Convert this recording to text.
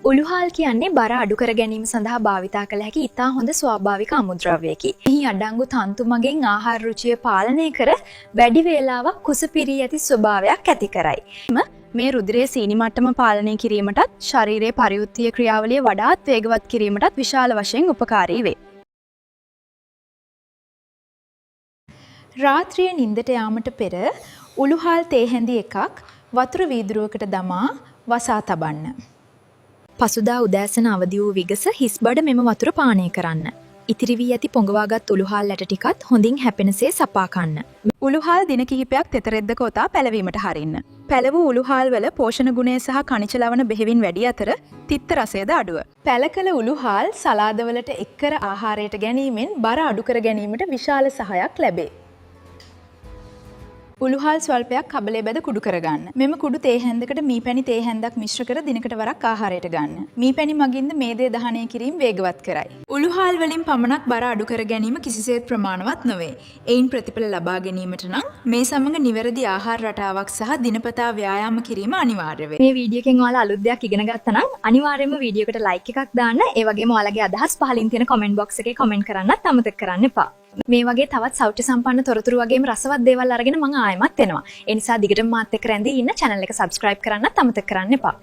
උළුහාල් කියන්නේ බර අඩු කර ගැනීම සඳහා භාවිතා කළ හැකි ඉතා හොඳ ස්වාභාවික අමුද්‍රව්‍යයකි. එහි අඩංගු තන්තු මගින් ආහාර රුචිය පාලනය කර වැඩි වේලාවක් කුස පිරී ඇති ස්වභාවයක් ඇති කරයි. මේ රුධිරයේ සීනි මට්ටම පාලනය කිරීමටත් ශරීරයේ පරිවෘත්තීය ක්‍රියාවලිය වඩාත් වේගවත් කිරීමටත් විශාල වශයෙන් උපකාරී වේ. රාත්‍රියේ නිින්දට යාමට පෙර උළුහාල් තේ හැඳි එකක් වතුර වීදුරුවකට දමා වසා තබන්න. පසුදා උදෑසන අවදි වූ විගස හිස් බඩ මෙම වතුර පානය කරන්න. ඉතිරි වී ඇති පොඟවාගත් උළුහාල් ඇට ටිකත් හොඳින් හැපෙනසේ සපා කන්න. උළුහාල් දින කිහිපයක් තෙතරෙද්දක ඔතා පැලවීමට හරින්න. පැල වූ උළුහාල් වල පෝෂණ ගුණය සහ khනිජ ලවණ බෙහෙවින් වැඩි අතර තිත්ත රසයද අඩුව. පැල කළ උළුහාල් සලාදවලට එක්කර ආහාරයට ගැනීමෙන් බර අඩු කර ගැනීමට විශාල සහයක් ලැබේ. උළුහාල් ස්වල්පයක් කබලේ බැද කුඩු කරගන්න. මෙම කුඩු තේ හැන්දකට මී පැණි තේ හැන්දක් මිශ්‍ර කර දිනකට වරක් ආහාරයට ගන්න. මී පැණි මගින්ද මේදය දහනය කිරීම වේගවත් කරයි. උළුහාල් වලින් පමණක් බර අඩු කර ගැනීම කිසිසේත් ප්‍රමාණවත් නොවේ. එයින් ප්‍රතිඵල ලබා ගැනීමට නම් මේ සමග නිවැරදි ආහාර රටාවක් සහ දිනපතා ව්‍යායාම කිරීම අනිවාර්ය වේ. මේ වීඩියෝ එකෙන් ඔයාලා අලුත් දෙයක් ඉගෙන ගත්තා නම් අනිවාර්යයෙන්ම වීඩියෝ එකට ලයික් එකක් දාන්න. ඒ වගේම ඔයාලගේ අදහස් පහලින් තියෙන කමෙන්ට් බොක්ස් එකේ කමෙන්ට් කරන්නත් අමතක කරන්න එපා. මේ වගේ තවත් සෞඛ්‍ය සම්පන්න තොරතුරු වගේම රසවත් දේවල් අරගෙන මම ආයෙමත් එනවා. ඒ නිසා දිගටම මාත් එක්ක රැඳී ඉන්න channel එක subscribe කරන්නත් අමතක කරන්න එපා.